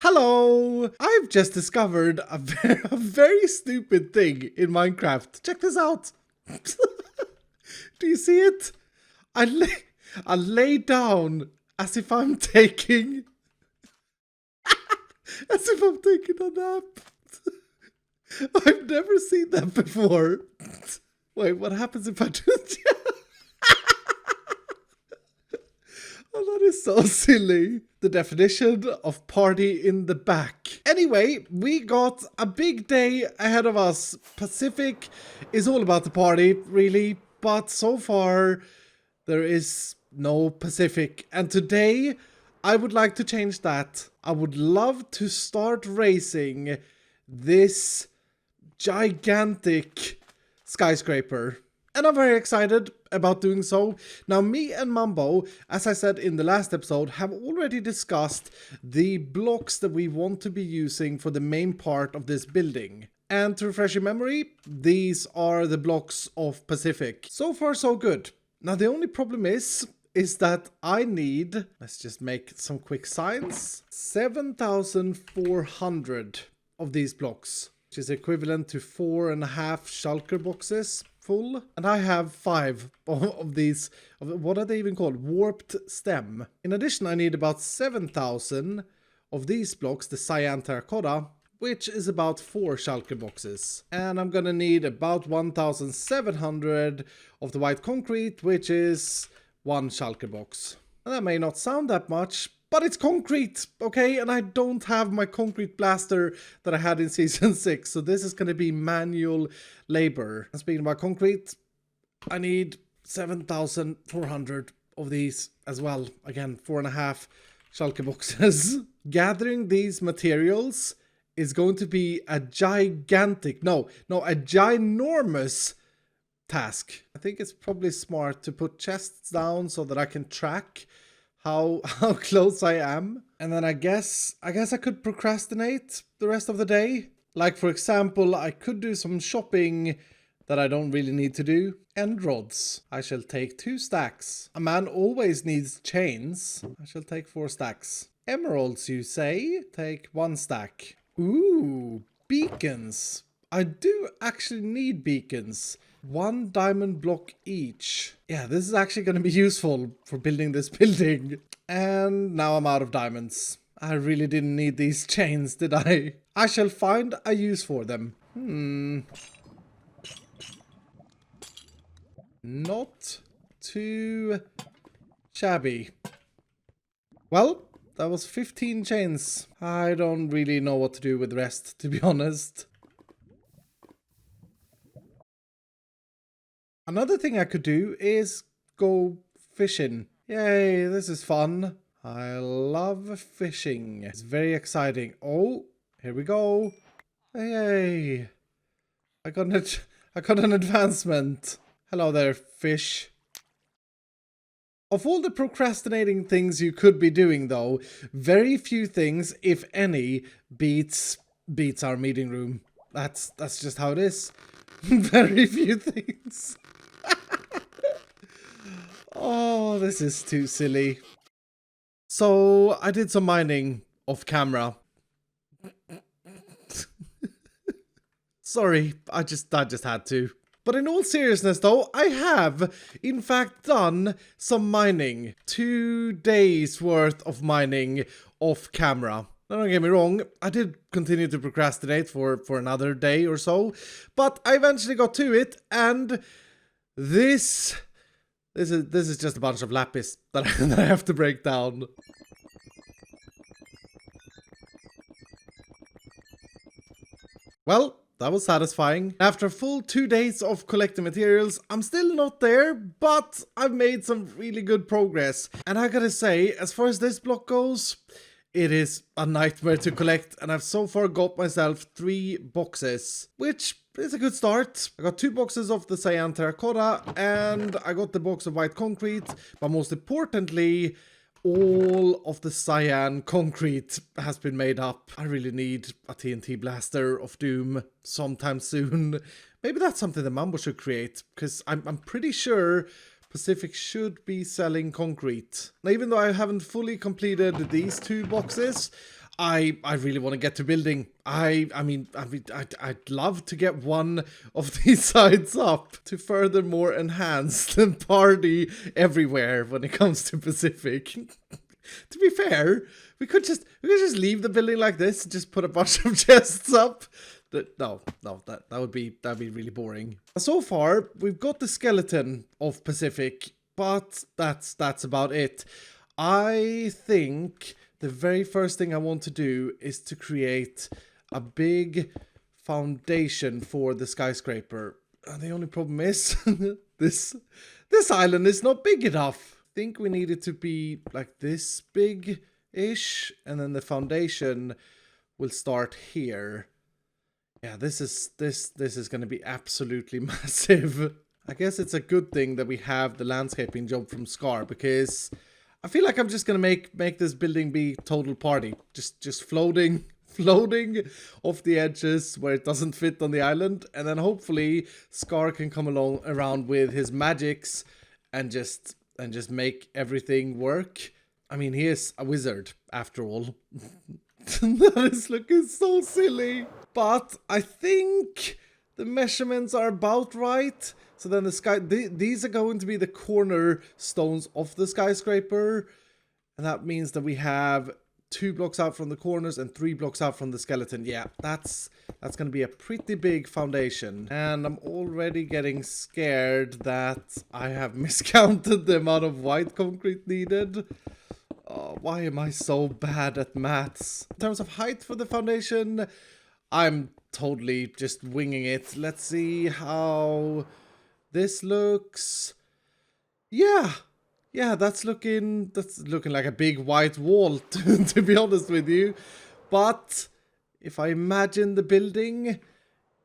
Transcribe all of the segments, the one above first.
Hello! I've just discovered a very stupid thing in Minecraft. Check this out. Do you see it? I lay down as if I'm taking... as if I'm taking a nap. I've never seen that before. Wait, what happens if I do it? Oh, that is so silly. The definition of party in the back. Anyway, we got a big day ahead of us. Pacific is all about the party, really. But so far, there is no Pacific. And today, I would like to change that. I would love to start racing this gigantic skyscraper. And I'm very excited about doing so. Now, me and Mambo, as I said in the last episode, have already discussed the blocks that we want to be using for the main part of this building. And to refresh your memory, these are the blocks of Pacific. So far, so good. Now, the only problem is that I need, let's just make some quick signs, 7,400 of these blocks, which is equivalent to 4.5 shulker boxes. Full, and I have 5 of these, what are they even called? Warped stem. In addition, I need about 7,000 of these blocks, the cyan terracotta, which is about 4 shulker boxes. And I'm gonna need about 1,700 of the white concrete, which is 1 shulker box. And that may not sound that much, but it's concrete, okay? And I don't have my concrete blaster that I had in Season 6, so this is going to be manual labor. And speaking about concrete, I need 7,400 of these as well. Again, 4.5 shulker boxes. Gathering these materials is going to be a ginormous task. I think it's probably smart to put chests down so that I can track how close I am. And then I guess I could procrastinate the rest of the day. Like, for example, I could do some shopping that I don't really need to do. End rods. I shall take 2 stacks. A man always needs chains. I shall take 4 stacks. Emeralds, you say? Take 1 stack. Ooh, beacons. I do actually need beacons. 1 diamond block each. Yeah, this is actually going to be useful for building this building. And now I'm out of diamonds. I really didn't need these chains, did I? I shall find a use for them. Not too shabby. Well, that was 15 chains. I don't really know what to do with the rest, to be honest. Another thing I could do is go fishing. Yay, this is fun. I love fishing. It's very exciting. Oh, here we go. Yay. I got an advancement. Hello there, fish. Of all the procrastinating things you could be doing, though, very few things, if any, beats our meeting room. That's just how it is. Very few things. Oh, this is too silly. So, I did some mining off camera. Sorry, I just had to. But in all seriousness though, I have in fact done some mining. 2 days worth of mining off camera. Now, don't get me wrong, I did continue to procrastinate for another day or so, but I eventually got to it, and this is just a bunch of lapis that I have to break down. Well, that was satisfying. After a full 2 days of collecting materials, I'm still not there, but I've made some really good progress. And I gotta say, as far as this block goes, it is a nightmare to collect, and I've so far got myself 3 boxes, which is a good start. I got 2 boxes of the cyan terracotta, and I got the box of white concrete, but most importantly, all of the cyan concrete has been made up. I really need a TNT blaster of doom sometime soon. Maybe that's something that Mambo should create, because I'm pretty sure Pacific should be selling concrete. Now, even though I haven't fully completed these 2 boxes, I really want to get to building. I'd love to get one of these sides up to furthermore enhance the party everywhere when it comes to Pacific. To be fair, we could just leave the building like this, just put a bunch of chests up. No, that'd be really boring. So far, we've got the skeleton of Pacific, but that's about it. I think the very first thing I want to do is to create a big foundation for the skyscraper. And the only problem is this island is not big enough. I think we need it to be like this big-ish, and then the foundation will start here. Yeah, this is going to be absolutely massive. I guess it's a good thing that we have the landscaping job from Scar, because I feel like I'm just going to make this building be total party. Just floating off the edges where it doesn't fit on the island. And then hopefully Scar can come around with his magics and just make everything work. I mean, he is a wizard after all. That is looking so silly. But I think the measurements are about right. So then these are going to be the cornerstones of the skyscraper. And that means that we have 2 blocks out from the corners and 3 blocks out from the skeleton. Yeah, that's going to be a pretty big foundation. And I'm already getting scared that I have miscounted the amount of white concrete needed. Oh, why am I so bad at maths? In terms of height for the foundation, I'm totally just winging it. Let's see how this looks. Yeah, that's looking like a big white wall, to be honest with you. But if I imagine the building,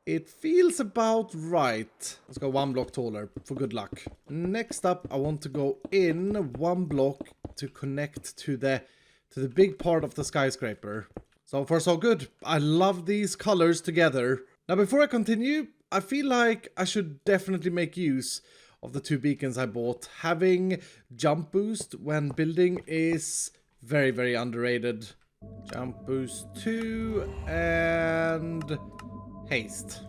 it feels about right. Let's go 1 block taller for good luck. Next up, I want to go in 1 block to connect to the big part of the skyscraper. So far so good. I love these colors together. Now before I continue, I feel like I should definitely make use of the 2 beacons I bought. Having jump boost when building is very, very underrated. Jump boost 2 and haste.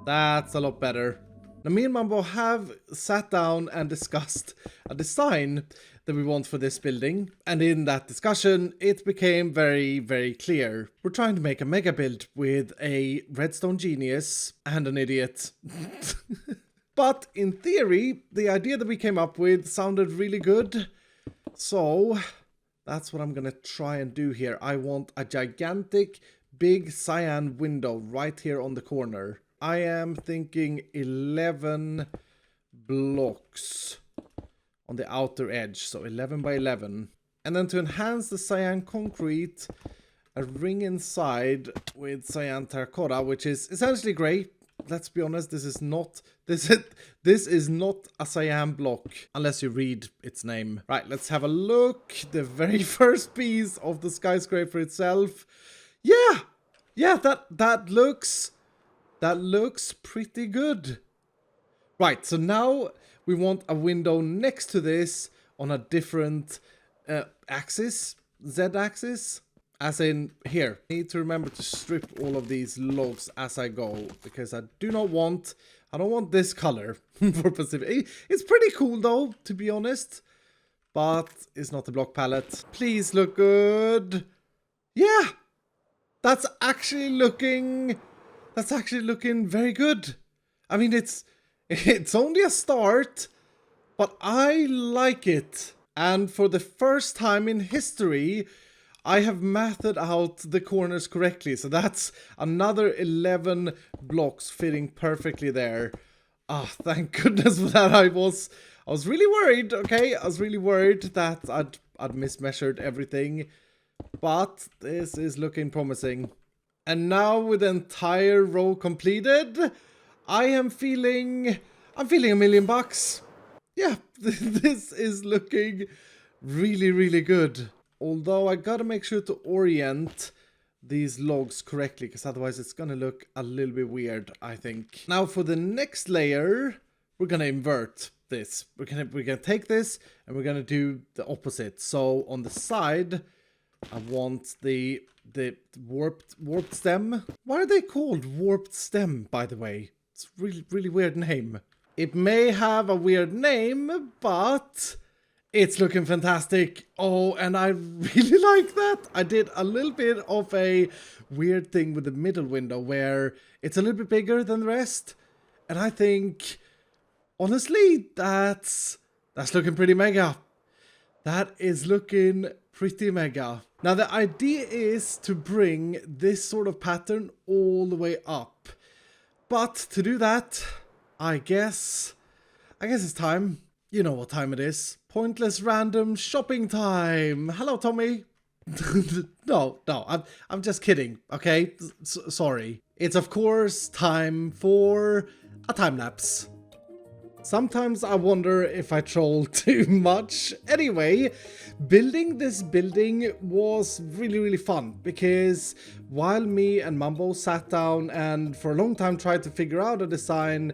That's a lot better. Now me and Mambo have sat down and discussed a design that we want for this building. And in that discussion, it became very, very clear. We're trying to make a mega build with a redstone genius and an idiot. But in theory, the idea that we came up with sounded really good. So that's what I'm gonna try and do here. I want a gigantic, big cyan window right here on the corner. I am thinking 11 blocks on the outer edge, so 11 by 11. And then to enhance the cyan concrete, a ring inside with cyan terracotta, which is essentially grey. Let's be honest, this is not a cyan block unless you read its name. Right, let's have a look. The very first piece of the skyscraper itself. Yeah, that looks pretty good. Right, so now we want a window next to this on a different axis, Z-axis. As in here. I need to remember to strip all of these logs as I go, because I don't want this color for Pacific. It's pretty cool though, to be honest, but it's not a block palette. Please look good. Yeah, that's actually looking very good. I mean, it's only a start, but I like it. And for the first time in history, I have mathed out the corners correctly. So that's another 11 blocks fitting perfectly there. Ah, thank goodness for that. I was really worried, okay? I was really worried that I'd mismeasured everything. But this is looking promising. And now with the entire row completed, I'm feeling $1,000,000. Yeah, this is looking really, really good. Although I gotta make sure to orient these logs correctly, because otherwise it's gonna look a little bit weird, I think. Now for the next layer, we're gonna invert this. We're gonna take this and we're gonna do the opposite. So on the side, I want the warped stem. Why are they called warped stem, by the way? It's a really weird name. It may have a weird name, but it's looking fantastic. Oh, and I really like that. I did a little bit of a weird thing with the middle window where it's a little bit bigger than the rest. And I think, honestly, that's looking pretty mega. That is looking pretty mega. Now, the idea is to bring this sort of pattern all the way up. But to do that, I guess it's time. You know what time it is. Pointless random shopping time. Hello, Tommy. No, I'm just kidding, okay? Sorry. It's of course time for a time lapse. Sometimes I wonder if I troll too much. Anyway, building this building was really fun because while me and Mambo sat down and for a long time tried to figure out a design,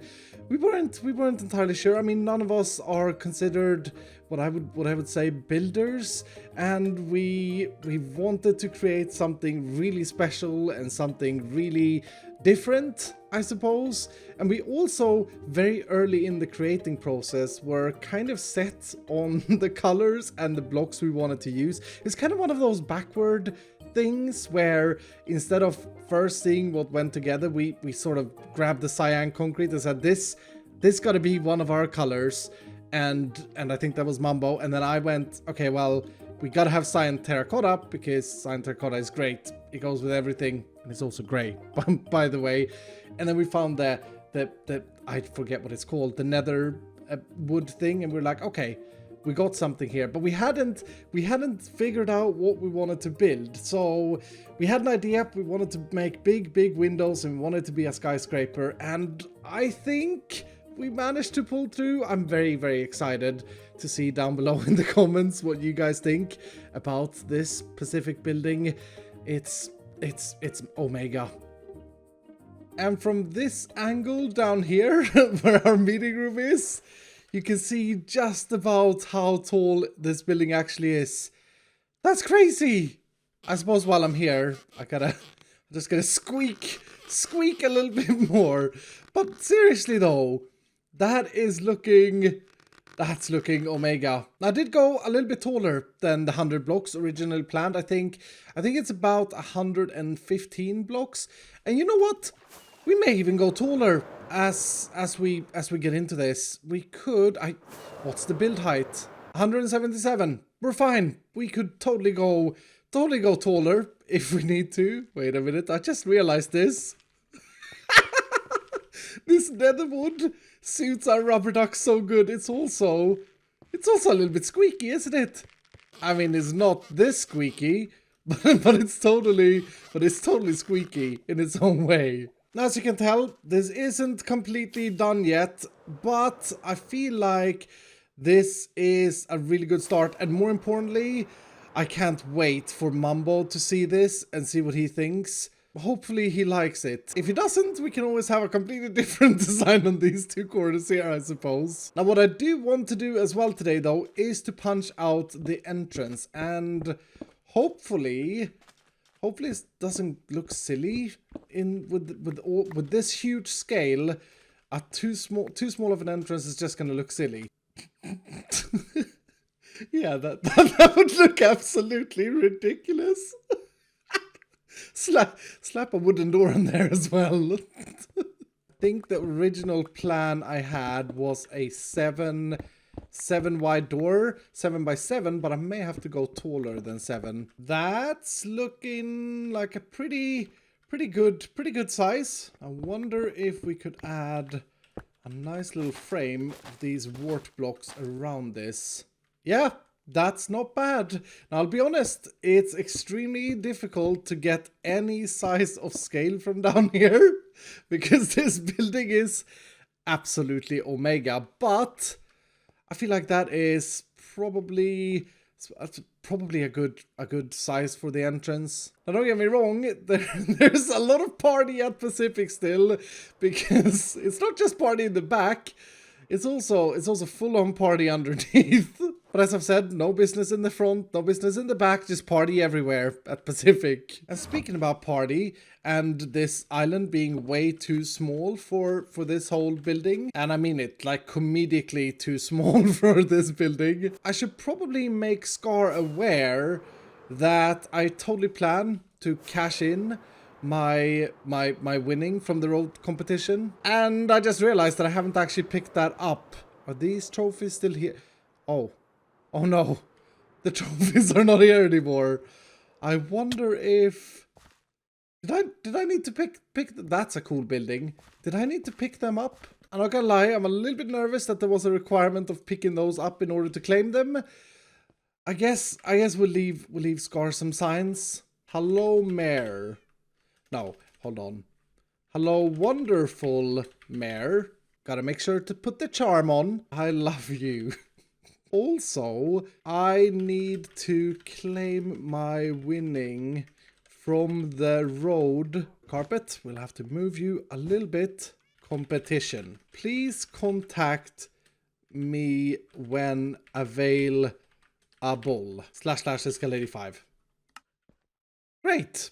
we weren't entirely sure. I mean, none of us are considered what I would say builders, and we wanted to create something really special and something really different, I suppose. And we also very early in the creating process were kind of set on the colors and the blocks we wanted to use. It's kind of one of those backward things where instead of first seeing what went together, we sort of grabbed the cyan concrete and said this got to be one of our colors. And I think that was Mambo. And then I went, okay, well, we got to have cyan terracotta because cyan terracotta is great. It goes with everything. And it's also gray, by the way. And then we found the I forget what it's called, the nether wood thing. And we're like, okay, we got something here. But we hadn't figured out what we wanted to build. So we had an idea. We wanted to make big windows and we wanted to be a skyscraper. And I think we managed to pull through. I'm very excited to see down below in the comments what you guys think about this Pacific building. It's Omega. And from this angle down here where our meeting room is, you can see just about how tall this building actually is. That's crazy. I suppose while I'm here, I'm just gonna squeak a little bit more. But seriously though, that's looking Omega. I did go a little bit taller than the 100 blocks originally planned. I think it's about 115 blocks. And you know what? We may even go taller as we get into this. We could. What's the build height? 177. We're fine. We could totally go taller if we need to. Wait a minute. I just realized this. This netherwood suits our rubber duck so good. It's also a little bit squeaky, isn't it? I mean, it's not this squeaky, but it's totally squeaky in its own way. Now, as you can tell, this isn't completely done yet, but I feel like this is a really good start. And more importantly, I can't wait for Mambo to see this and see what he thinks. Hopefully he likes it. If he doesn't, we can always have a completely different design on these two corners here, I suppose. Now, what I do want to do as well today, though, is to punch out the entrance. And hopefully it doesn't look silly with this huge scale. A too small of an entrance is just gonna look silly. Yeah, that would look absolutely ridiculous. Slap a wooden door in there as well. I think the original plan I had was a 7 wide door, 7 by 7, but I may have to go taller than 7. That's looking like a pretty good size. I wonder if we could add a nice little frame of these wart blocks around this. Yeah, that's not bad. Now, I'll be honest, it's extremely difficult to get any size of scale from down here because this building is absolutely Omega, but I feel like that is probably a good size for the entrance. Now, don't get me wrong, there's a lot of party at Pacific still, because it's not just party in the back. it's also full-on party underneath. But as I've said, no business in the front, no business in the back, just party everywhere at Pacific. And speaking about party, and this island being way too small for this whole building, and I mean it, like comedically too small for this building, I should probably make Scar aware that I totally plan to cash in my winning from the road competition. And I just realized that I haven't actually picked that up. Are these trophies still here? Oh no, the trophies are not here anymore. I wonder if did I need to pick that's a cool building. Did I need to pick them up? I'm not gonna lie, I'm a little bit nervous that there was a requirement of picking those up in order to claim them. I guess we'll leave Scar some signs. Hello, Mayor. No, hold on. Hello, wonderful Mayor. Gotta make sure to put the charm on. I love you. Also, I need to claim my winning from the road carpet. We'll have to move you a little bit. Competition. Please contact me when available. / iskall85. Great.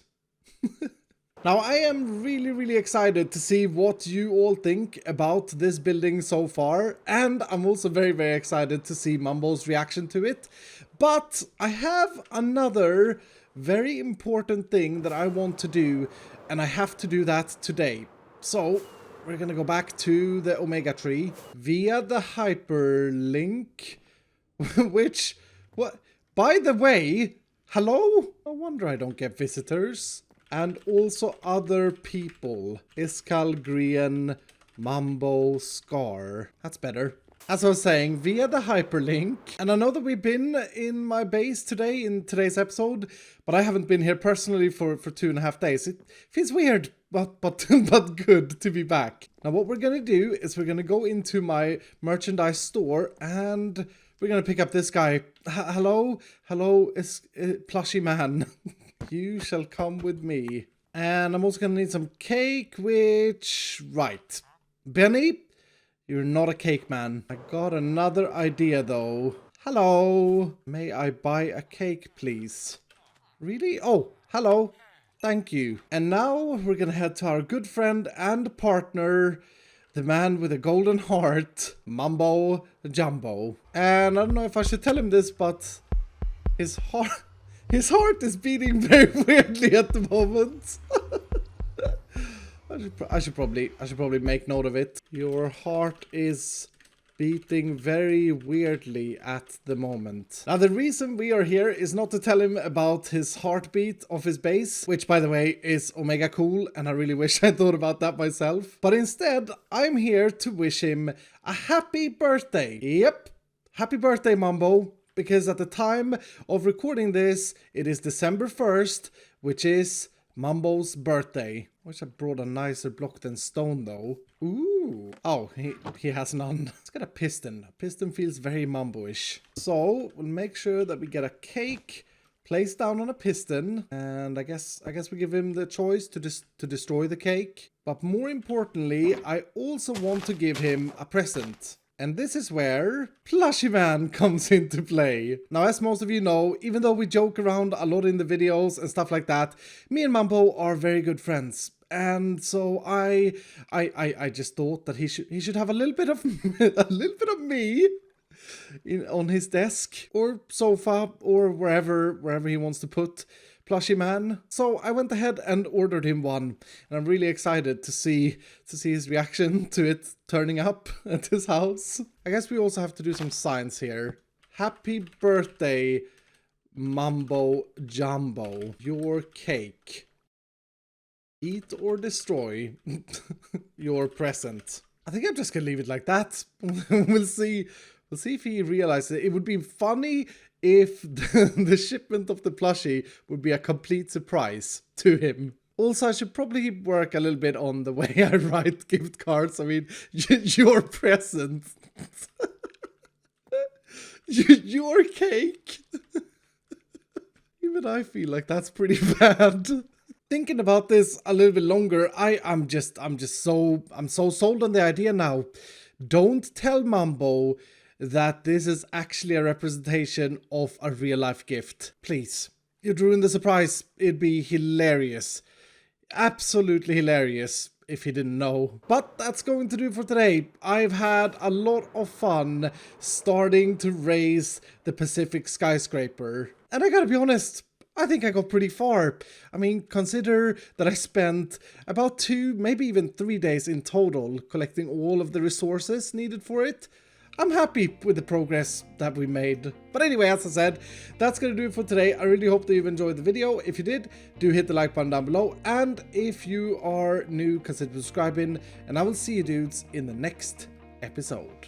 Now, I am really excited to see what you all think about this building so far, and I'm also very excited to see Mambo's reaction to it. But I have another very important thing that I want to do, and I have to do that today. So, we're gonna go back to the Omega tree via the hyperlink, which, what, by the way, hello? No wonder I don't get visitors. And also other people. Iskall, Green, Mambo, Scar. That's better. As I was saying, via the hyperlink. And I know that we've been in my base today, in today's episode, but I haven't been here personally for 2.5 days. It feels weird, but good to be back. Now what we're gonna do is we're gonna go into my merchandise store and we're gonna pick up this guy. Hello, plushy man. You shall come with me. And I'm also gonna need some cake, which... Right. Benny, you're not a cake man. I got another idea, though. Hello. May I buy a cake, please? Really? Oh, hello. Thank you. And now we're gonna head to our good friend and partner, the man with a golden heart, MumboJumbo. And I don't know if I should tell him this, but his heart is beating very weirdly at the moment. I should probably make note of it. Your heart is beating very weirdly at the moment. Now the reason we are here is not to tell him about his heartbeat of his base, which by the way is Omega cool, and I really wish I thought about that myself. But instead, I'm here to wish him a happy birthday. Yep, happy birthday, Mambo. Because at the time of recording this, it is December 1st, which is Mambo's birthday. Wish I brought a nicer block than stone, though. Ooh. Oh, he has none. Let's get a piston. A piston feels very Mambo-ish. So, we'll make sure that we get a cake placed down on a piston. And I guess we give him the choice to destroy the cake. But more importantly, I also want to give him a present. And this is where Plushy Man comes into play. Now, as most of you know, even though we joke around a lot in the videos and stuff like that, me and Mambo are very good friends. And so I just thought that he should have a little bit of me on his desk or sofa or wherever he wants to put Plushy Man. So I went ahead and ordered him one, and I'm really excited to see his reaction to it turning up at his house. I guess we also have to do some signs here. Happy birthday, MumboJumbo. Your cake. Eat or destroy your present. I think I'm just gonna leave it like that. We'll see if he realizes it. It would be funny if the shipment of the plushie would be a complete surprise to him. Also, I should probably work a little bit on the way I write gift cards. I mean, your present. Your cake. Even I feel like that's pretty bad. Thinking about this a little bit longer, I'm so sold on the idea now. Don't tell Mambo that this is actually a representation of a real life gift. Please. You'd ruin the surprise. It'd be hilarious. Absolutely hilarious if he didn't know. But that's going to do it for today. I've had a lot of fun starting to raise the Pacific Skyscraper. And I gotta be honest, I think I got pretty far. I mean, consider that I spent about 2, maybe even 3 days in total collecting all of the resources needed for it. I'm happy with the progress that we made. But anyway, as I said, that's going to do it for today. I really hope that you've enjoyed the video. If you did, do hit the like button down below. And if you are new, consider subscribing. And I will see you dudes in the next episode.